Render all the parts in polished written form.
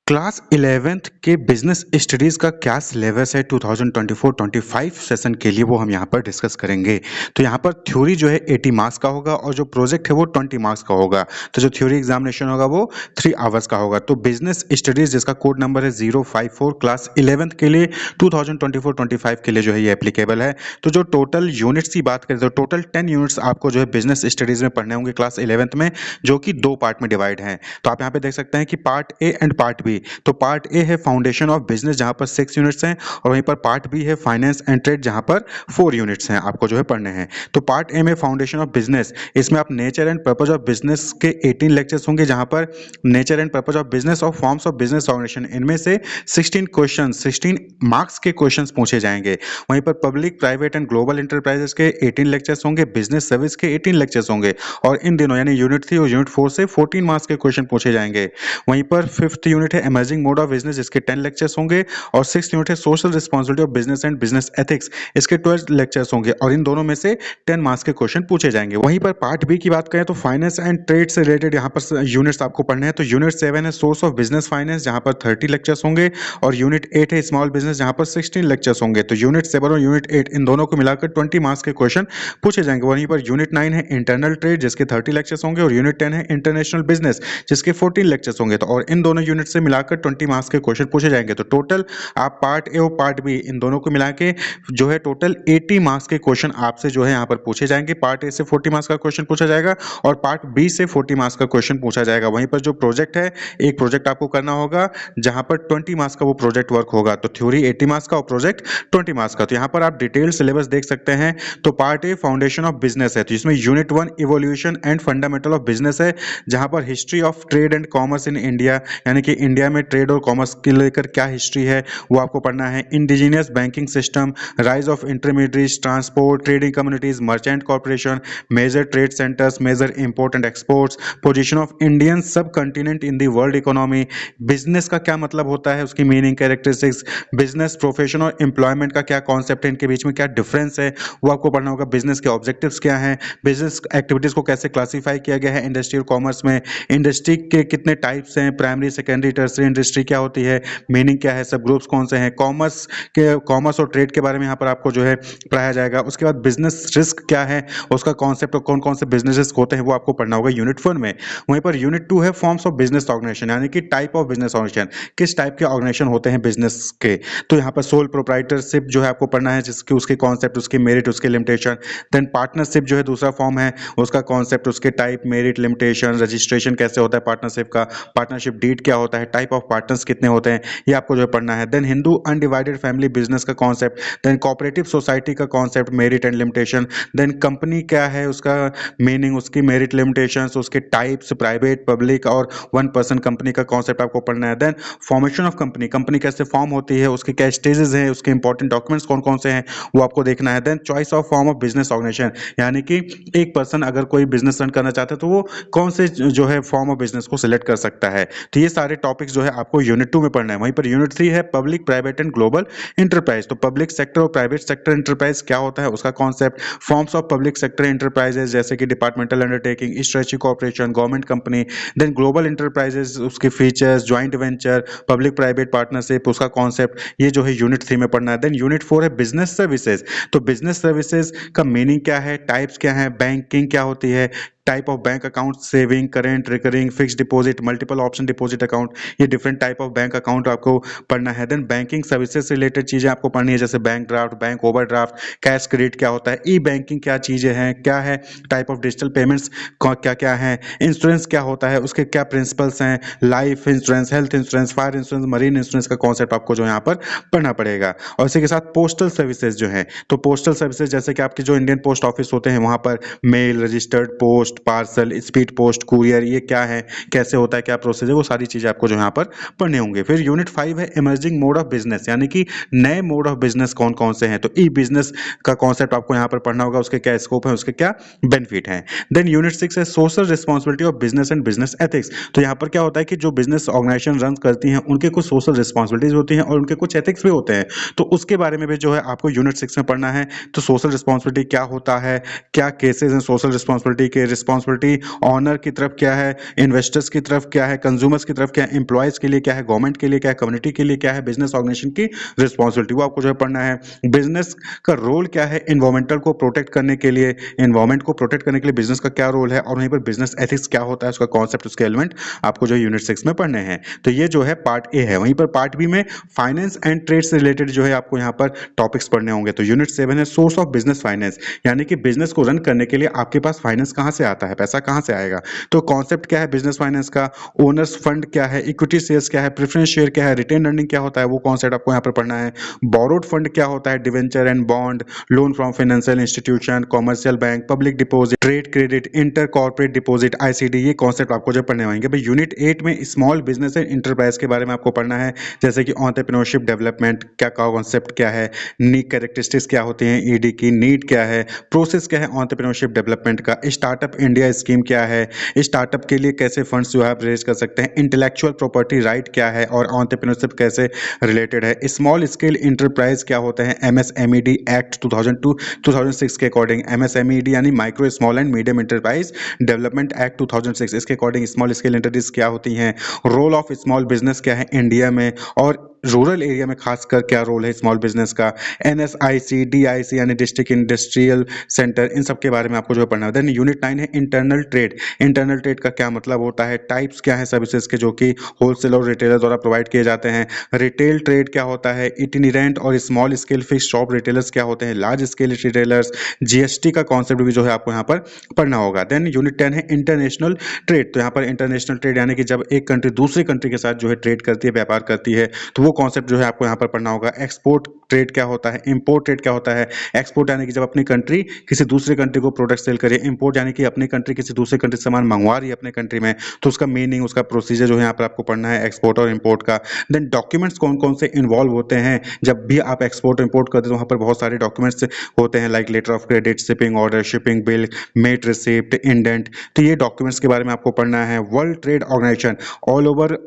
Class 11th के business studies का क्या सिलेबस है 2024-25 सेशन के लिए वो हम यहाँ पर डिस्कस करेंगे। तो यहाँ पर थ्योरी जो है 80 मार्क्स का होगा और जो प्रोजेक्ट है वो 20 मार्क्स का होगा। तो जो थ्योरी एग्जामिनेशन होगा वो 3 आवर्स का होगा। तो बिजनेस स्टडीज़ जिसका कोड नंबर है 054 क्लास 11th के लिए 2024-25 के लिए जो है ये एप्लीकेबल है। तो जो टोटल यूनिट्स की बात करें तो टोटल 10 यूनिट्स आपको जो है बिजनेस स्टडीज़ में पढ़ने होंगे क्लास 11th में, जो कि 2 पार्ट में डिवाइड हैं। तो आप यहाँ पे देख सकते हैं कि part a and part b. तो पार्ट ए है फाउंडेशन ऑफ बिजनेस जहां पर 6 यूनिट्स हैं और वहीं पर पार्ट बी है फाइनेंस एंड ट्रेड जहां पर 4 यूनिट्स हैं आपको जो है पढ़ने हैं। तो पार्ट ए में फाउंडेशन ऑफ बिजनेस, इसमें आप nature and purpose of business के 18 लेक्चर्स होंगे जहां पर nature and purpose of business और फॉर्म्स ऑफ बिजनेस ऑर्गेनाइजेशन इनमें से 16 क्वेश्चन 16 मार्क्स के क्वेश्चंस पूछे जाएंगे। वहीं पर public private and global enterprises के 18 लेक्चर्स होंगे, बिजनेस सर्विस के 18 लेक्चर्स होंगे और इन दिनों यानी यूनिट 3 और यूनिट 4 से 14 मार्क्स के क्वेश्चन पूछे जाएंगे। वहीं पर 5th यूनिट है इमर्जिंग मोड ऑफ बिजनेस, इसके 10 लेक्चर्स होंगे और 6th यूनिट है social responsibility of business and business ethics, इसके 12 लेक्चर्स होंगे और इन दोनों में से 10 मार्क्स के क्वेश्चन पूछे जाएंगे। वहीं पर पार्ट बी की बात करें तो फाइनेंस एंड ट्रेड से रिलेटेड यहाँ पर यूनिट्स आपको पढ़ने हैं। तो यूनिट 7 है सोर्स ऑफ बिजनेस फाइनेंस जहाँ पर 30 लेक्चर्स होंगे और यूनिट 8 है स्मॉल बिजनेस जहाँ पर 16 लेक्चर्स होंगे। तो यूनिट 7 और यूनिट 8 इन दोनों को मिलाकर 20 मार्क्स के क्वेश्चन पूछे जाएंगे। वहीं पर यूनिट 9 है इंटरनल ट्रेड जिसके 30 लेक्चर्स होंगे और यूनिट 10 है इंटरनेशनल बिजनेस जिसके 14 लेक्चर्स होंगे। तो और इन दोनों यूनिट से मिलाकर 20 मार्क्स के क्वेश्चन पूछे जाएंगे। तो टोटल आप पार्ट ए और पार्ट बी इन दोनों को मिला के जो है टोटल 80 मार्क्स के क्वेश्चन आपसे जो है यहाँ पर पूछे जाएंगे। पार्ट ए से 40 मार्क्स का क्वेश्चन पूछा जाएगा और पार्ट बी से 40 मार्क्स का क्वेश्चन पूछा जाएगा। वहीं पर जो प्रोजेक्ट है, एक प्रोजेक्ट आपको करना होगा जहां पर 20 मार्क्स का वो प्रोजेक्ट वर्क होगा। तो थ्योरी 80 मार्क्स का और प्रोजेक्ट 20 मार्क्स का। तो यहाँ पर आप डिटेल सिलेबस देख सकते हैं। तो part A foundation of business है, तो इसमें unit 1 evolution and fundamental of business है जहां पर history of trade and commerce in India, यानी कि इंडिया में ट्रेड और कॉमर्स के लेकर क्या हिस्ट्री है वो आपको पढ़ना है। Indigenous banking system, rise of intermediates, transport, trading communities, merchant corporation, major trade centres, major import and exports, position of Indian subcontinent in the world economy, business का क्या मतलब होता है, उसकी मीनिंग, कैरेक्टरिस्टिक्स, बिजनेस प्रोफेशन और employment का क्या concept है, इनके बीच में क्या डिफरेंस है वो आपको पढ़ना होगा। बिजनेस के ऑब्जेक्टिव्स क्या हैं, बिजनेस एक्टिविटीज को कैसे क्लासीफाई किया गया है इंडस्ट्री और कॉमर्स में, इंडस्ट्री के कितने टाइप्स हैं, प्राइमरी सेकेंडरी टर्सरी इंडस्ट्री क्या होती है, मीनिंग क्या है, सब ग्रुप्स कौन से हैं, कॉमर्स और ट्रेड के बारे में यहाँ पर आपको जो है पढ़ाया जाएगा। उसके बाद बिजनेस रिस्क क्या है, उसका कॉन्सेप्ट और कौन कौन से बिजनेसेस होते हैं वो आपको पढ़ना होगा यूनिट 1 में। वहीं पर यूनिट 2 है फॉर्म्स ऑफ बिजनेस ऑर्गेनाइजेशन, यानी कि टाइप ऑफ बिजनेस ऑर्गेनाइजेशन, किस टाइप के ऑर्गेनाइजेशन होते हैं बिजनेस के। तो यहाँ पर सोल प्रोप्राइटरशिप जो है आपको पढ़ना है, जिसके उसके कॉन्सेप्ट, उसके मेरिट, उसके लिमिटेशन। देन पार्टनरशिप जो है दूसरा फॉर्म है, उसका कॉन्सेप्ट, उसके टाइप, मेरिट, लिमिटेशन, रजिस्ट्रेशन कैसे होता है पार्टनरशिप का, पार्टनरशिप डीड क्या होता है, टाइप ऑफ पार्टनर्स कितने होते हैं, ये आपको जो है पढ़ना है। Then Hindu undivided family business का कॉन्सेप्ट, देन कोऑपरेटिव सोसाइटी का concept, merit and limitation, then company क्या है उसका मीनिंग, उसकी मेरिट, लिमिटेशंस, उसके टाइप्स, प्राइवेट, पब्लिक और 1 पर्सन कंपनी का कॉन्सेप्ट आपको पढ़ना है। Then formation of company, company कैसे फॉर्म होती है, उसके क्या स्टेजेस हैं, उसके इंपॉर्टेंट डॉक्यूमेंट्स कौन कौन से हैं वो आपको देखना है। Then choice of form of business organisation, यानी कि एक पर्सन अगर कोई बिजनेस रन करना चाहता है तो वो कौन से जो है फॉर्म ऑफ बिजनेस को सिलेक्ट कर सकता है। तो ये सारे टॉपिक्स जो है आपको यूनिट 2 में पढ़ना है। वहीं पर यूनिट 3 है public private and global enterprise. तो पब्लिक सेक्टर और प्राइवेट सेक्टर इंटरप्राइज क्या होता है उसका concept, forms of public sector enterprises जैसे कि departmental undertaking, strategic corporation, government company. Then global enterprises, उसके features, joint venture, public private partnership, उसका कॉन्सेप्ट, ये जो है यूनिट 3 में पढ़ना है। देन यूनिट 4 है बिजनेस सर्विसेज। तो बिजनेस सर्विसेज का मीनिंग क्या है, टाइप्स क्या है, बैंकिंग क्या होती है, type of bank account, saving, current, recurring, fix deposit, multiple option deposit account, ये different type of bank account आपको पढ़ना है। देन बैंकिंग सर्विसेज से रिलेटेड चीजें आपको पढ़नी है जैसे bank draft, bank overdraft, cash credit क्या होता है, ई बैंकिंग क्या चीजें हैं, क्या है टाइप ऑफ डिजिटल पेमेंट्स क्या क्या है, इंश्योरेंस क्या होता है, उसके क्या प्रिंसिपल्स हैं, life insurance, health insurance, fire insurance, marine insurance का कॉन्सेप्ट आपको जो यहाँ पर पढ़ना पड़ेगा। और इसी के साथ पोस्टल सर्विसेज जो है, तो पोस्टल सर्विसेज जैसे कि आपके जो इंडियन पोस्ट ऑफिस होते हैं वहां पर mail, registered post, parcel, speed post, courier, ये क्या है, कैसे होता है, क्या प्रोसेस है, वो सारी चीजें आपको जो यहाँ पर पढ़ने होंगे। फिर यूनिट 5 है इमर्जिंग मोड ऑफ बिजनेस, यानी कि नए मोड ऑफ बिजनेस कौन कौन से हैं। तो ई बिजनेस का कॉन्सेप्ट आपको यहाँ पर पढ़ना होगा, उसके क्या स्कोप है, उसके क्या बेनिफिट है। देन यूनिट 6 है social responsibility of business and business ethics. तो यहाँ पर क्या होता है कि जो बिजनेस ऑर्गेनाइजेशन रन करती हैं उनके कुछ सोशल रिस्पॉन्सिबिलिटीज होती हैं और उनके कुछ एथिक्स भी होते हैं, तो उसके बारे में भी जो है आपको यूनिट 6 में पढ़ना है। तो सोशल रिस्पॉन्सिबिलिटी क्या होता है, क्या केसेस हैं सोशल रिस्पॉन्सिबिलिटी के, रिस्पॉन्सिबिलिटी, ऑनर की तरफ क्या है, इन्वेस्टर्स की तरफ क्या है, कंज्यूमर्स की तरफ क्या है, एम्प्लॉयज के लिए क्या है, गवर्नमेंट के लिए क्या है, कम्युनिटी के लिए क्या है, बिजनेस ऑर्गेनाइजेशन की रिस्पॉन्सिबिलिटी वो आपको जो है पढ़ना है। बिजनेस का रोल क्या है एनवायरमेंटल को प्रोटेक्ट करने के लिए, एनवायरमेंट को प्रोटेक्ट करने के लिए बिजनेस का क्या रोल है, और वहीं पर बिजनेस एथिक्स क्या होता है, उसका कॉन्सेप्ट, उसके एलिमेंट आपको जो यूनिट 6 में पढ़ने हैं। तो ये जो है पार्ट ए है। वहीं पर पार्ट बी में फाइनेंस एंड ट्रेड से रिलेटेड जो है आपको यहाँ पर टॉपिक्स पढ़ने होंगे। तो यूनिट 7 है सोर्स ऑफ बिजनेस फाइनेंस, यानी कि बिजनेस को रन करने के लिए आपके पास फाइनेंस कहाँ से आता है, पैसा कहाँ से आएगा। तो कॉन्सेप्ट क्या है बिजनेस फाइनेंस का, ओनर्स फंड क्या है, इक्विटी शेयर्स क्या है, प्रेफरेंस शेयर क्या है, रिटेन अर्निंग क्या होता है, वो कॉन्सेप्ट आपको यहाँ पर पढ़ना है। बोरोड फंड क्या होता है, debenture and bond, loan from financial institution, commercial bank, public deposit, trade credit, inter corporate deposit, ICD, ये कॉन्सेप्ट आपको जो पढ़ने होंगे। भाई यूनिट 8 में स्मॉल बिजनेस एंड इंटरप्राइज के बारे में आपको पढ़ना है, जैसे कि एंटरप्रेन्योरशिप डेवलपमेंट क्या कॉन्सेप्ट क्या है, नीड कैरेक्टरिस्टिक्स क्या होती हैं ईडी की, नीड क्या है, प्रोसेस क्या है एंटरप्रेन्योरशिप डेवलपमेंट का, स्टार्टअप इंडिया स्कीम क्या है, स्टार्टअप के लिए कैसे फंड्स जो है आप रेज कर सकते हैं, इंटेलेक्चुअल प्रॉपर्टी राइट क्या है और एंटरप्रेन्योरशिप कैसे रिलेटेड है, स्मॉल स्केल इंटरप्राइज क्या होते हैं, एमएसएमईडी एक्ट 2006 के अकॉर्डिंग, एमएसएमईडी यानी micro small and medium enterprise development act 2006, इसके अकॉर्डिंग स्मॉल स्केल इंटरप्राइज क्या होती हैं, रोल ऑफ स्मॉल बिजनेस क्या है इंडिया में और रूरल एरिया में खासकर क्या रोल है स्मॉल बिजनेस का, एनएसआईसी, डीआईसी यानी डिस्ट्रिक्ट इंडस्ट्रियल सेंटर, इन सब के बारे में आपको जो पढ़ना है। देन यूनिट 9 है इंटरनल ट्रेड, इंटरनल ट्रेड का क्या मतलब होता है, टाइप्स क्या है सर्विसेज के जो कि होलसेल और रिटेलर द्वारा प्रोवाइड किए जाते हैं, रिटेल ट्रेड क्या होता है, इटिनेरेंट और small scale fix shop retailers क्या होते हैं, लार्ज स्केल रिटेलर्स, जीएसटी का कॉन्सेप्ट भी जो है आपको यहाँ पर पढ़ना होगा। देन यूनिट 10 है इंटरनेशनल ट्रेड, तो यहाँ पर इंटरनेशनल ट्रेड यानी कि जब एक कंट्री दूसरी कंट्री के साथ जो है ट्रेड करती है, व्यापार करती है, तो वो कॉन्सेप्ट जो है आपको यहाँ पर पढ़ना होगा। एक्सपोर्ट ट्रेड क्या होता है, इंपोर्ट ट्रेड क्या होता है, एक्सपोर्ट यानी कि जब अपनी कंट्री किसी दूसरे कंट्री को प्रोडक्ट सेल करे, इंपोर्ट यानी कि अपनी कंट्री किसी दूसरे कंट्री से सामान मंगवा रही है अपने कंट्री में, तो उसका मीनिंग, उसका प्रोसीजर जो है यहाँ पर आपको पढ़ना है एक्सपोर्ट और इंपोर्ट का। देन डॉक्यूमेंट्स कौन कौन से इन्वॉल्व होते हैं जब भी आप एक्सपोर्ट इंपोर्ट करते हैं, तो वहाँ पर बहुत सारे डॉक्यूमेंट्स होते हैं, like letter of credit, shipping order, shipping bill, mate receipt, indent, तो ये डॉक्यूमेंट्स के बारे में आपको पढ़ना है। World trade organisation, all over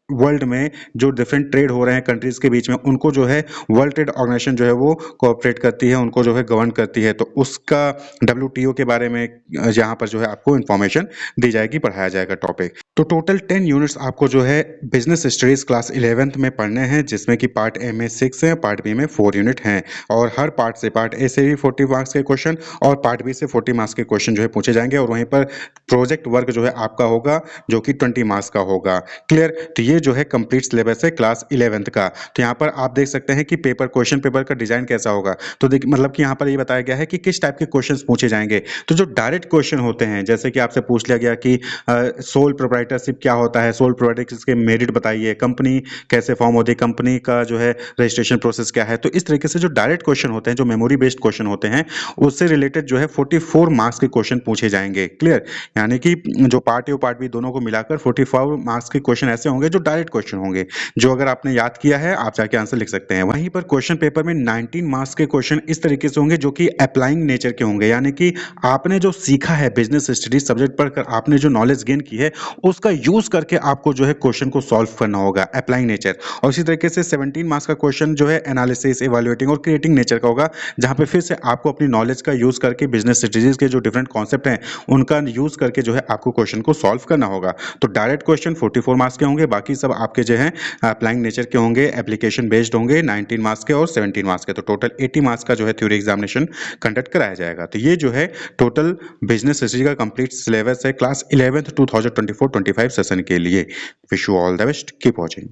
world में जो डिफरेंट ट्रेड हो रहे हैं कंट्रीज के बीच में, उनको जो है वर्ल्ड ट्रेड ऑर्गेनाइजेशन जो है वो कोऑपरेट करती है, उनको जो है गवर्न करती है, तो उसका डब्ल्यूटीओ के बारे में यहाँ पर जो है आपको इन्फॉर्मेशन दी जाएगी, पढ़ाया जाएगा टॉपिक। तो टोटल 10 यूनिट्स आपको जो है बिजनेस स्टडीज क्लास 11th में पढ़ने हैं, जिसमें कि पार्ट ए में 6 है, पार्ट बी में 4 यूनिट हैं, और हर पार्ट से, पार्ट ए से भी 40 मार्क्स के क्वेश्चन और पार्ट बी से 40 मार्क्स के क्वेश्चन जो है पूछे जाएंगे, और वहीं पर प्रोजेक्ट वर्क जो है आपका होगा जो कि 20 मार्क्स का होगा। क्लियर। तो ये जो है कंप्लीट सिलेबस है क्लास 11th का। तो यहाँ पर आप देख सकते हैं कि पेपर, क्वेश्चन पेपर का डिजाइन कैसा होगा। तो मतलब कि यहाँ पर ये बताया गया है कि किस टाइप के क्वेश्चंस पूछे जाएंगे। तो जो डायरेक्ट क्वेश्चन होते हैं, जैसे कि आपसे पूछ लिया गया कि सोल प्रोप्राइटरशिप क्या होता है, सोल प्रोप्राइटरशिप के मेरिट बताइए, कंपनी कैसे फॉर्म होती है, कंपनी का जो है रजिस्ट्रेशन प्रोसेस क्या है। तो इस तरीके से जो डायरेक्ट क्वेश्चन होते हैं, जो मेमोरी बेस्ड क्वेश्चन होते हैं, उससे रिलेटेड जो है 44 मार्क्स के क्वेश्चन पूछे जाएंगे। क्लियर। यानी कि जो पार्ट ए और पार्ट बी दोनों को मिलाकर 44 मार्क्स के क्वेश्चन ऐसे होंगे जो डायरेक्ट क्वेश्चन होंगे, जो अगर आपने याद किया है आप जाके आंसर लिख सकते हैं। वहीं पर क्वेश्चन पेपर में 19 मार्क्स के क्वेश्चन इस तरीके से होंगे जो कि अप्लाइंग नेचर के होंगे, यानी कि आपने जो सीखा है बिजनेस स्टडीज सब्जेक्ट पढ़कर, आपने जो नॉलेज गेन की है उसका यूज करके आपको जो है क्वेश्चन को सॉल्व करना होगा, अप्लाइंग नेचर। और इसी तरीके से 17 मार्क्स का क्वेश्चन जो है एनालिसिस, इवैल्यूएटिंग और क्रिएटिंग नेचर का होगा, जहां पे फिर से आपको अपनी नॉलेज का यूज करके बिजनेस स्ट्रेटजीज के जो डिफरेंट कॉन्सेप्ट हैं उनका यूज करके जो है आपको क्वेश्चन को सॉल्व करना होगा। तो डायरेक्ट क्वेश्चन 44 मार्क्स के होंगे, बाकी सब आपके जो है अप्लाइंग नेचर के होंगे, एप्लीकेशन बेस्ड होंगे, 19 मार्क्स के और 17 मार्क्स के। तो टोटल 80 मार्क्स का जो है थ्योरी एग्जामिनेशन कंडक्ट कराया जाएगा। तो ये जो है टोटल बिजनेस हिस्ट्री का कंप्लीट सिलेबस है क्लास 11th 2024-25 सेशन के लिए। Wish you all the best, keep watching.